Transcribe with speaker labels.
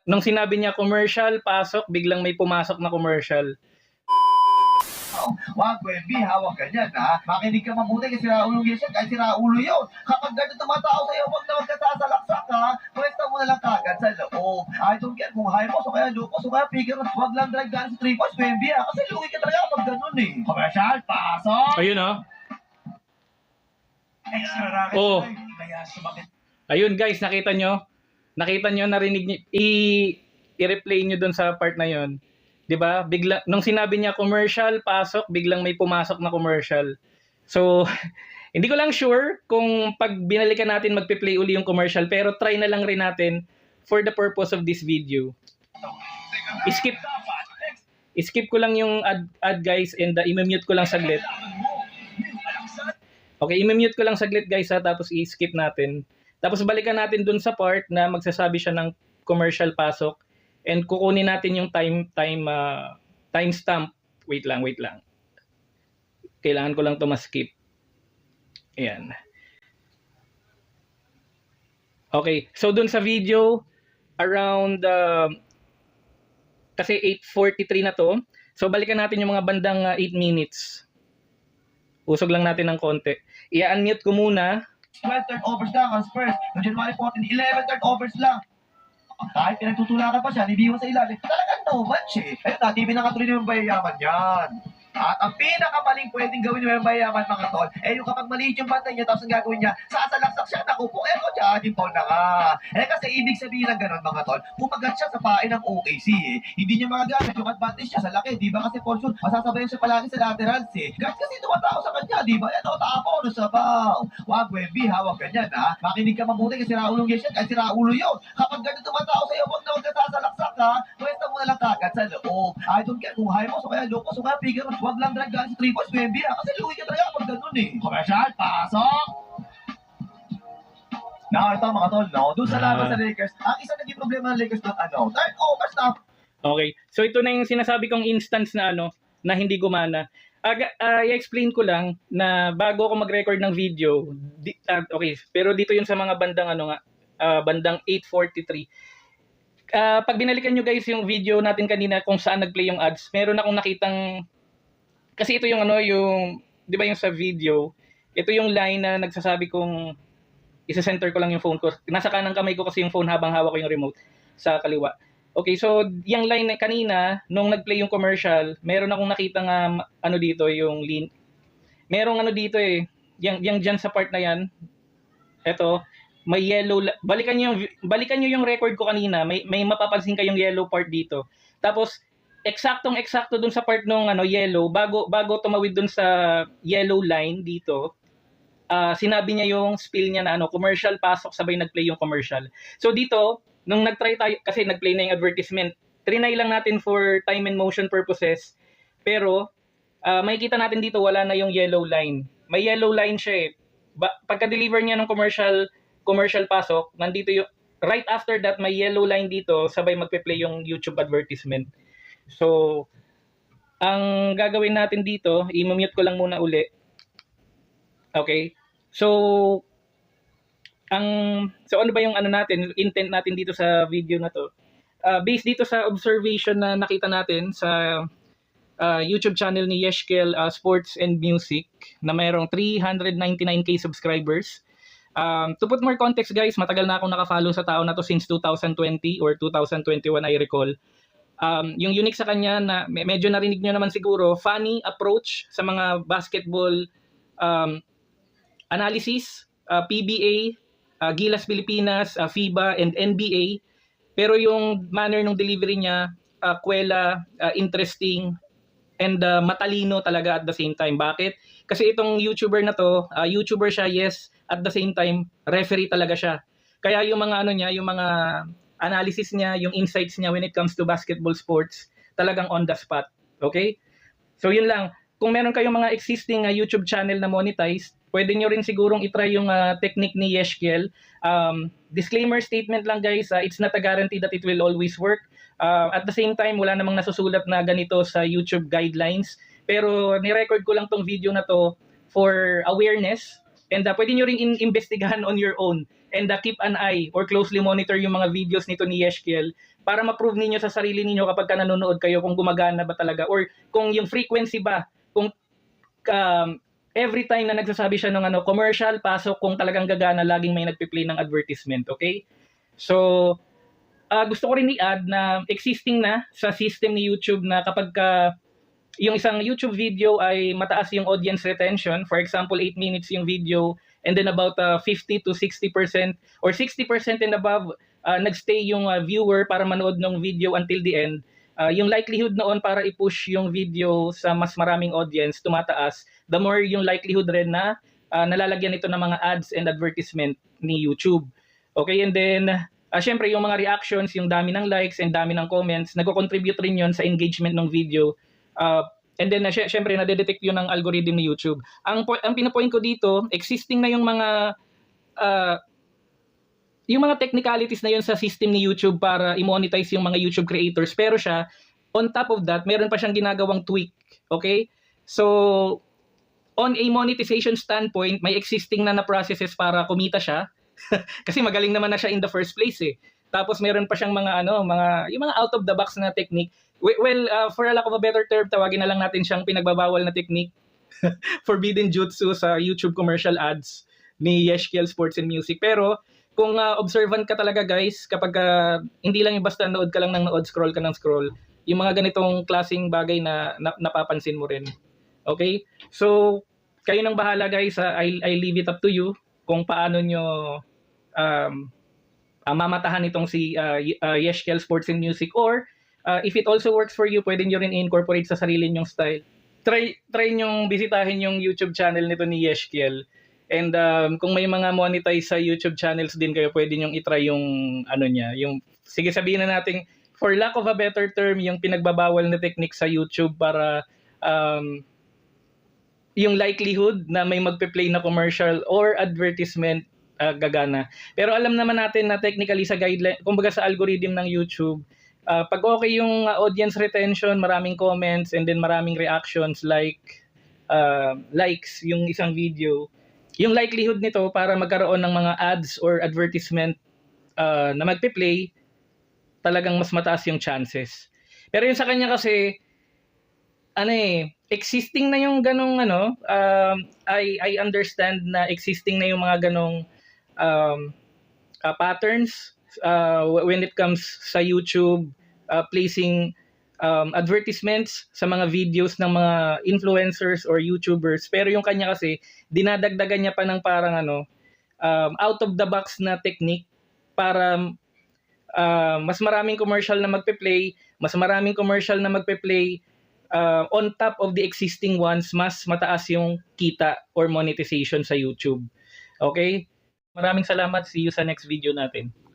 Speaker 1: Nung sinabi niya commercial, pasok, biglang may pumasok na commercial.
Speaker 2: Wag, Wendy, hawak ka dyan, ha? Makinig ka mabuti kasi siraulo yan siya, kahit siraulo yun. Kapag ganito tumatao sa'yo, huwag na magkasasalaksak, ha? Pwesta mo na lang kagad sa loob. I don't care kung high post o kaya low post o kaya figure, wag lang drive galing sa 3 points, Wendy, ha? Kasi lugi ka talaga pag ganun, eh. Commercial, pasok!
Speaker 1: Ayun oh.
Speaker 2: Extra racket,
Speaker 1: Oh.
Speaker 2: kaya sumakit.
Speaker 1: Ayun guys, nakita nyo? Nakita nyo, narinig nyo, i-replay nyo dun sa part na yon. 'Di ba? Bigla nung sinabi niya commercial, pasok, biglang may pumasok na commercial. So, hindi ko lang sure kung pag binalikan natin magpe-play uli yung commercial, pero try na lang rin natin for the purpose of this video. Skip ko lang yung ad guys, and i-mute ko lang saglit. Okay, i-mute ko lang saglit guys ha, tapos i-skip natin. Tapos balikan natin dun sa part na magsasabi siya ng commercial pasok, and kukunin natin yung timestamp. Wait lang. Kailangan ko lang to ma-skip. Ayan. Okay, so dun sa video around kasi 8:43 na to. So balikan natin yung mga bandang 8 minutes. Usog lang natin ng konti. I-unmute ko muna.
Speaker 2: 12 turnovers lang ang Spurs. Noong January 14, 11 turnovers lang. Kahit pinagtutulakan pa siya, nibiwan sa ilalim. Talagang no match eh. Ayun na, di pinakatuloy ng bayaman yan. At ang pinakamaling pwedeng gawin ng bayaman mga tol, yung kapag maliit yung bantay niya, tapos ang gagawin niya, sasalaksak siya, naku po, charging foul na nga. Kasi ibig sabihin ng ganun mga tol, kumagat siya sa pain ng OKC eh. Hindi niya magagamit yung advantage niya sa laki, di ba? Kasi for sure, masasabayan siya palagi sa laterals eh. Guys, kasi tumatao sa kanya, di ba? Tapo, sabaw. Wag, Wemby, hawak ka dyan, ha? Makinig ka mabuti kasi siraulo yan siya, kahit siraulo yun. Kapag ganito tumatao sa'yo, huwag na magkasasalaksak, ha? Pwesta mo na lang kagad sa loob. I don't care kung high post o kaya low post o kaya figure, wag lang drive galing sa 3 points, Wemby, ha? Kasi lugi ka talaga pag ganun eh. Commercial, pasok! Now, ito mga tol, no? Doon sa laban sa Lakers, ang isang naging problema ng Lakers doon, turnovers na.
Speaker 1: Okay. So ito na yung sinasabi kong instance na na hindi gumana. I-explain ko lang na bago ako mag-record ng video, okay, pero dito yun sa mga bandang bandang 8:43. Pag binalikan nyo guys yung video natin kanina kung saan nag-play yung ads, meron akong nakitang, kasi ito yung yung, di ba yung sa video, ito yung line na nagsasabi kong, isa-center ko lang yung phone ko. Nasa kanang kamay ko kasi yung phone habang hawak ko yung remote sa kaliwa. Okay, so yung line na kanina, nung nag-play yung commercial, meron akong nakita nga, dito, yung link. Merong dito eh, yung dyan sa part na yan, eto, may yellow, balikan nyo yung record ko kanina, may mapapansin kayong yellow part dito. Tapos, eksaktong-eksakto dun sa part nung yellow, bago tumawid dun sa yellow line dito, sinabi niya yung spill niya na commercial, pasok, sabay nag-play yung commercial. So dito, nung nag-try tayo, kasi nag-play na yung advertisement, trinay lang natin for time and motion purposes, pero makikita natin dito wala na yung yellow line. May yellow line siya eh. Pagka-deliver niya ng commercial pasok, nandito yung, right after that, may yellow line dito, sabay magpe-play yung YouTube advertisement. So, ang gagawin natin dito, i-mute ko lang muna uli. Okay? So ano ba yung natin, intent natin dito sa video na to? Based dito sa observation na nakita natin sa YouTube channel ni Yeshkel Sports and Music na mayroong 399k subscribers. To put more context guys, matagal na akong naka-follow sa tao na to since 2020 or 2021 I recall. Yung unique sa kanya na medyo narinig nyo naman siguro, funny approach sa mga basketball analysis, PBA, Gilas Pilipinas, FIBA, and NBA. Pero yung manner ng delivery niya, kwela, interesting, and matalino talaga at the same time. Bakit? Kasi itong YouTuber na to, YouTuber siya, yes, at the same time, referee talaga siya. Kaya yung mga yung mga analysis niya, yung insights niya when it comes to basketball sports, talagang on the spot. Okay? So yun lang. Kung meron kayong mga existing YouTube channel na monetized, pwede nyo rin sigurong itry yung technique ni Yeshkel. Disclaimer statement lang guys, it's not a guarantee that it will always work. At the same time, wala namang nasusulat na ganito sa YouTube guidelines. Pero ni-record ko lang tong video na to for awareness. And pwede nyo rin investigahan on your own. And keep an eye or closely monitor yung mga videos nito ni Yeshkel para ma-prove ninyo sa sarili ninyo kapag ka nanonood kayo kung gumagana ba talaga or kung yung frequency ba, kung every time na nagsasabi siya ng commercial, pasok, kung talagang gagana, laging may nagpi-play ng advertisement, okay? So, gusto ko rin i-add na existing na sa system ni YouTube na kapag yung isang YouTube video ay mataas yung audience retention, for example, 8 minutes yung video, and then about 50 to 60% or 60% and above, nagstay yung viewer para manood ng video until the end, yung likelihood noon para i-push yung video sa mas maraming audience tumataas, the more yung likelihood rin na nalalagyan ito ng mga ads and advertisement ni YouTube. Okay, and then syempre yung mga reactions, yung dami ng likes and dami ng comments, nagko-contribute rin yun sa engagement ng video. And then syempre nade-detect yun ng algorithm ni YouTube. Ang pinapoint ko dito, existing na yung mga technicalities na yun sa system ni YouTube para i-monetize yung mga YouTube creators, pero siya, on top of that, meron pa siyang ginagawang tweak. Okay? So, on a monetization standpoint, may existing na processes para kumita siya. Kasi magaling naman na siya in the first place eh. Tapos meron pa siyang yung mga out of the box na technique. Well, for a lack of a better term, tawagin na lang natin siyang pinagbabawal na technique. Forbidden jutsu sa YouTube commercial ads ni Yeshkiel Sports and Music. Pero kung observant ka talaga guys, kapag hindi lang yung basta nood ka lang ng nood, scroll ka ng scroll, yung mga ganitong klaseng bagay na napapansin mo rin. Okay? So, kayo nang bahala guys. I leave it up to you kung paano nyo mamatahan itong si Yeshkiel Sports and Music, or if it also works for you, pwede nyo rin i-incorporate sa sarili nyong style. Try nyong bisitahin yung YouTube channel nito ni Yeshkiel. And kung may mga monetize sa YouTube channels din kayo, pwede nyong itry yung sige, sabihin na natin, for lack of a better term, yung pinagbabawal na technique sa YouTube para yung likelihood na may magpe-play na commercial or advertisement gagana. Pero alam naman natin na technically sa guideline, kumbaga sa algorithm ng YouTube, pag okay yung audience retention, maraming comments, and then maraming reactions likes yung isang video, yung likelihood nito para magkaroon ng mga ads or advertisement na magpe-play, talagang mas mataas yung chances. Pero yung sa kanya kasi, existing na yung ganong I understand na existing na yung mga ganong patterns when it comes sa YouTube, placing advertisements sa mga videos ng mga influencers or YouTubers. Pero yung kanya kasi, dinadagdagan niya pa ng parang out of the box na technique para mas maraming commercial na magpe-play, on top of the existing ones, mas mataas yung kita or monetization sa YouTube. Okay? Maraming salamat. See you sa next video natin.